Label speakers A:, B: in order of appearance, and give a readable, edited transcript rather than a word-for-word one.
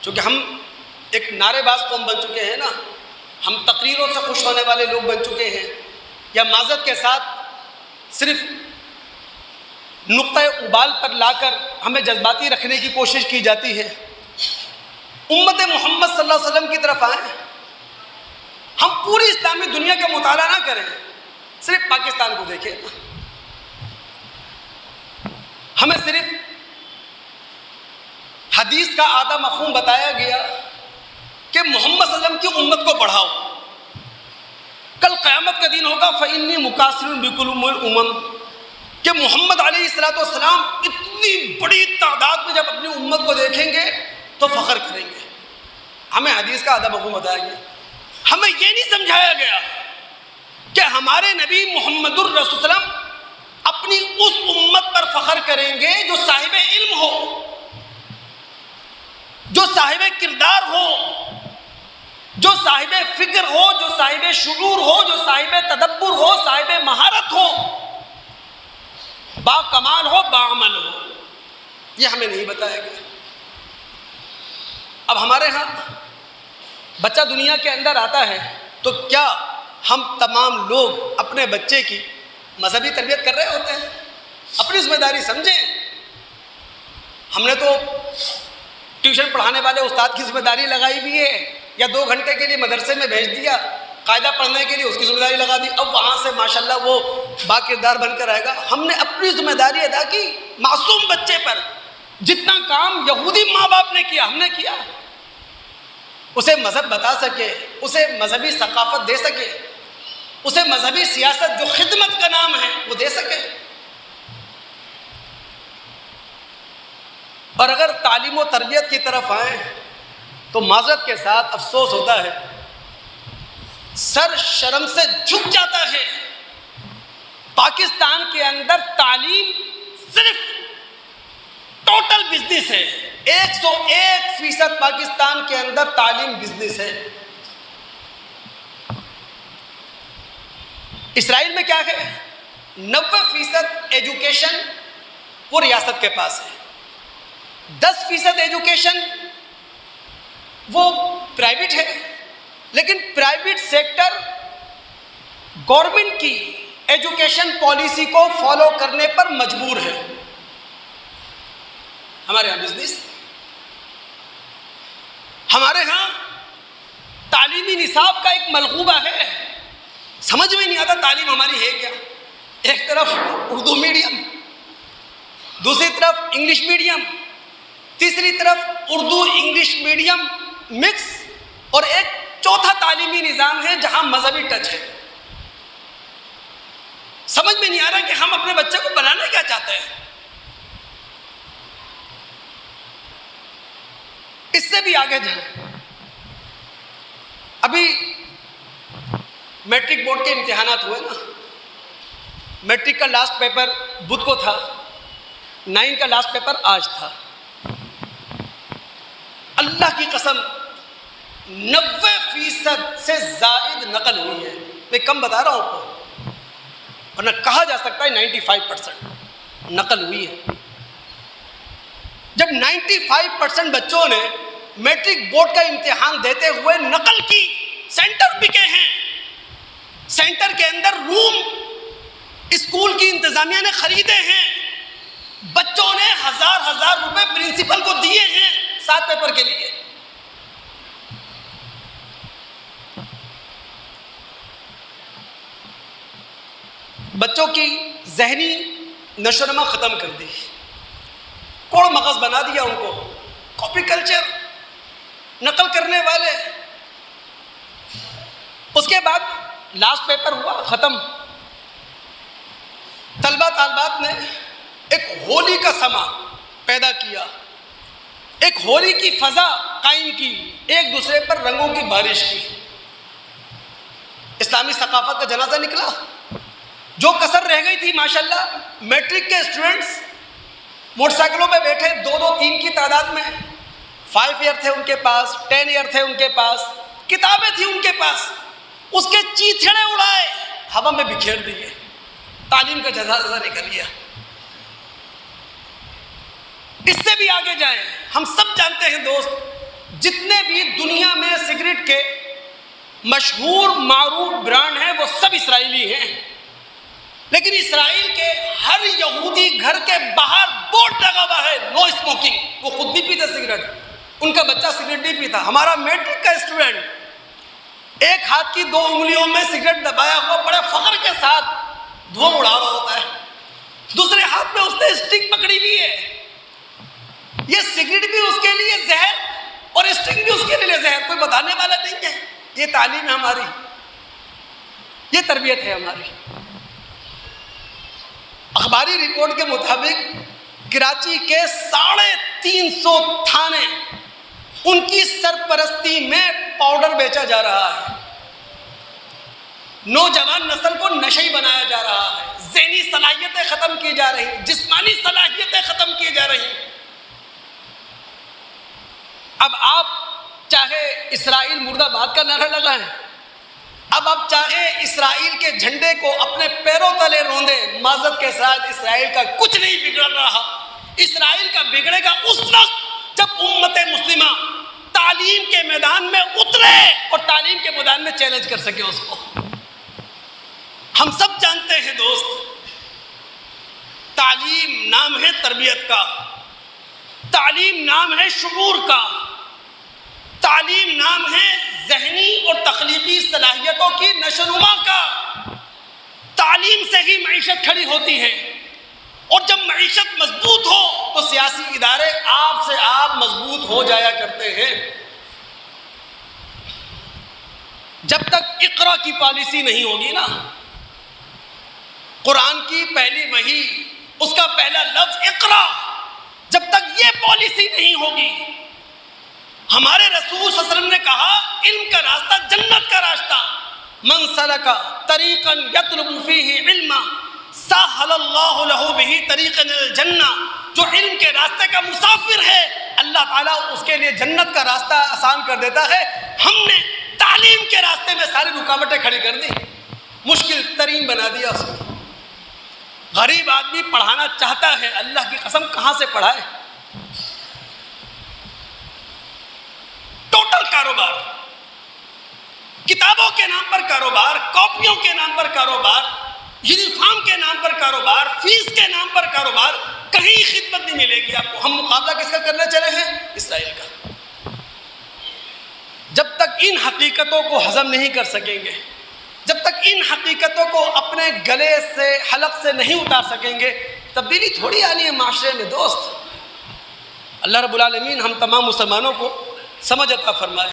A: چونکہ ہم ایک نعرے باز قوم بن چکے ہیں نا، ہم تقریروں سے خوش ہونے والے لوگ بن چکے ہیں، یا معذرت کے ساتھ صرف نقطہ ابال پر لا کر ہمیں جذباتی رکھنے کی کوشش کی جاتی ہے۔ امت محمد صلی اللہ علیہ وسلم کی طرف آئیں، ہم پوری اسلامی دنیا کا مطالعہ نہ کریں، صرف پاکستان کو دیکھیں۔ ہمیں صرف حدیث کا آدھا مفہوم بتایا گیا کہ محمد صلی اللہ علیہ وسلم کی امت کو بڑھاؤ، کل قیامت کا دن ہوگا فإنی مکاثر بکم الامم، کہ محمد علیہ السلام اتنی بڑی تعداد میں جب اپنی امت کو دیکھیں گے تو فخر کریں گے۔ ہمیں حدیث کا آدھا مفہوم بتایا گیا، ہمیں یہ نہیں سمجھایا گیا کہ ہمارے نبی محمد الرسول صلی اللہ علیہ وسلم اپنی اس امت پر فخر کریں گے جو صاحب علم ہو، جو صاحب کردار ہو، جو صاحب فکر ہو، جو صاحب شعور ہو، جو صاحب تدبر ہو، صاحب مہارت ہو، با کمال ہو، با عمل ہو۔ یہ ہمیں نہیں بتایا گیا۔ اب ہمارے ہاں بچہ دنیا کے اندر آتا ہے تو کیا ہم تمام لوگ اپنے بچے کی مذہبی تربیت کر رہے ہوتے ہیں؟ اپنی ذمہ داری سمجھیں۔ ہم نے تو ٹیوشن پڑھانے والے استاد کی ذمہ داری لگائی ہوئی ہے، یا 2 گھنٹے کے لیے مدرسے میں بھیج دیا، قاعدہ پڑھنے کے لیے اس کی ذمہ داری لگا دی، اب وہاں سے ماشاءاللہ وہ با کردار بن کر آئے گا۔ ہم نے اپنی ذمہ داری ادا کی، معصوم بچے پر جتنا کام یہودی ماں باپ نے کیا ہم نے کیا، اسے مذہب بتا سکے، اسے مذہبی ثقافت دے سکے، اسے مذہبی سیاست جو خدمت کا نام ہے وہ دے سکے۔ اور اگر تعلیم و تربیت کی طرف آئیں تو معذرت کے ساتھ افسوس ہوتا ہے، سر شرم سے جھک جاتا ہے۔ پاکستان کے اندر تعلیم صرف ٹوٹل بزنس ہے، 101% پاکستان کے اندر تعلیم بزنس ہے۔ اسرائیل میں کیا ہے؟ 90% ایجوکیشن وہ ریاست کے پاس ہے، 10% ایجوکیشن وہ پرائیویٹ ہے، لیکن پرائیویٹ سیکٹر گورنمنٹ کی ایجوکیشن پالیسی کو فالو کرنے پر مجبور ہے۔ ہمارے ہاں بزنس، ہمارے ہاں تعلیمی نصاب کا ایک ملغوبہ ہے، سمجھ میں نہیں آتا تعلیم ہماری ہے کیا۔ ایک طرف اردو میڈیم، دوسری طرف انگلش میڈیم، تیسری طرف اردو انگلش میڈیم مکس، اور ایک چوتھا تعلیمی نظام ہے جہاں مذہبی ٹچ ہے۔ سمجھ میں نہیں آ رہا کہ ہم اپنے بچے کو بنانا کیا چاہتے ہیں۔ اس سے بھی آگے جائیں، ابھی میٹرک بورڈ کے امتحانات ہوئے نا، میٹرک کا لاسٹ پیپر بدھ کو تھا، 9 کا لاسٹ پیپر آج تھا۔ اللہ کی قسم 90% سے زائد نقل ہوئی ہے، میں کم بتا رہا ہوں آپ کو، ورنہ کہا جا سکتا ہے 95% نقل ہوئی ہے۔ جب 95% بچوں نے میٹرک بورڈ کا امتحان دیتے ہوئے نقل کی، سینٹر بکے ہیں، سینٹر کے اندر روم اسکول کی انتظامیہ نے خریدے ہیں، بچوں نے ہزار روپے پرنسپل کو دیے ہیں 7 پیپر کے لیے۔ بچوں کی ذہنی نشو و نما ختم کر دی، کوڑ مغز بنا دیا ان کو، کاپی کلچر، نقل کرنے والے۔ اس کے بعد لاسٹ پیپر ہوا، ختم، طلبہ طالبات نے ایک ہولی کا سما پیدا کیا، ایک ہولی کی فضا قائم کی، ایک دوسرے پر رنگوں کی بارش کی۔ اسلامی ثقافت کا جنازہ نکلا، جو کسر رہ گئی تھی ماشاءاللہ، میٹرک کے اسٹوڈنٹس موٹر سائیکلوں پہ بیٹھے 2-2, 3 کی تعداد میں، 5 ایئر تھے ان کے پاس، 10 ایئر تھے ان کے پاس، کتابیں تھیں ان کے پاس، اس کے چیتھڑے اڑائے، ہوا میں بکھیر دیے، تعلیم کا جنازہ نکل گیا۔ اس سے بھی آگے جائیں، ہم سب جانتے ہیں دوست، بھی دنیا میں سگریٹ کے مشہور معروف برانڈ ہیں وہ سب اسرائیلی ہیں، لیکن اسرائیل کے ہر یہودی گھر کے باہر بورڈ لگا ہوا ہے نو اسموکنگ. وہ خود بھی پیتا سگریٹ، ان کا بچہ سگریٹ نہیں پیتا. ہمارا میٹرک کا اسٹوڈنٹ ایک ہاتھ کی 2 انگلیوں میں سگریٹ دبایا ہوا بڑے فخر کے ساتھ دھواں اڑا رہا ہوتا ہے، دوسرے ہاتھ میں اس نے اسٹنگ پکڑی ہوئی ہے. یہ سگریٹ بھی اس کے لیے زہر اور اسٹنگ بھی اس کے لیے زہر، کوئی بتانے والا نہیں ہے. یہ تعلیم ہے ہماری، یہ تربیت ہے ہماری. اخباری رپورٹ کے مطابق کراچی کے 350 تھانے ان کی سرپرستی میں پاؤڈر بیچا جا رہا ہے. نوجوان نسل کو نشئی بنایا جا رہا ہے، ذہنی صلاحیتیں ختم کی جا رہی، جسمانی صلاحیتیں ختم کی جا رہی. اب آپ چاہے اسرائیل مرد آباد کا نعرہ لگائیں، اب آپ چاہے اسرائیل کے جھنڈے کو اپنے پیروں تلے روندیں، معذرت کے ساتھ اسرائیل کا کچھ نہیں بگڑ رہا. اسرائیل کا بگڑے گا اس وقت جب امت مسلمہ تعلیم کے میدان میں اترے اور تعلیم کے میدان میں چیلنج کر سکے اس کو. ہم سب جانتے ہیں دوست، تعلیم نام ہے تربیت کا، تعلیم نام ہے شعور کا، تعلیم نام ہے ذہنی اور تخلیقی صلاحیتوں کی نشوونما کا. تعلیم سے ہی معیشت کھڑی ہوتی ہے، اور جب معیشت مضبوط ہو تو سیاسی ادارے آپ سے آپ مضبوط ہو جایا کرتے ہیں. جب تک اقرا کی پالیسی نہیں ہوگی نا، قرآن کی پہلی وحی اس کا پہلا لفظ اقرا، جب تک یہ پالیسی نہیں ہوگی، ہمارے رسول صلی اللہ علیہ وسلم نے کہا علم کا راستہ جنت کا راستہ، من سلک طریقا یطلب فیہ علما سہل اللہ لہ بہ طریقا الجنہ. جو علم کے راستے کا مسافر ہے اللہ تعالیٰ اس کے لیے جنت کا راستہ آسان کر دیتا ہے. ہم نے تعلیم کے راستے میں ساری رکاوٹیں کھڑی کر دی، مشکل ترین بنا دیا اس کو. غریب آدمی پڑھانا چاہتا ہے، اللہ کی قسم کہاں سے پڑھائے؟ ٹوٹل کاروبار، کتابوں کے نام پر کاروبار، کاپیوں کے نام پر کاروبار، یونیفارم کے نام پر کاروبار، فیس کے نام پر کاروبار، کہیں خدمت نہیں ملے گی آپ کو. ہم مقابلہ کس کا کرنے چلے ہیں؟ اسرائیل کا. جب تک ان حقیقتوں کو ہضم نہیں کر سکیں گے، جب تک ان حقیقتوں کو اپنے گلے سے حلق سے نہیں اتار سکیں گے، تبدیلی تھوڑی آنی ہے معاشرے میں دوست. اللہ رب العالمین ہم تمام مسلمانوں کو سمجھ عطا فرمائے.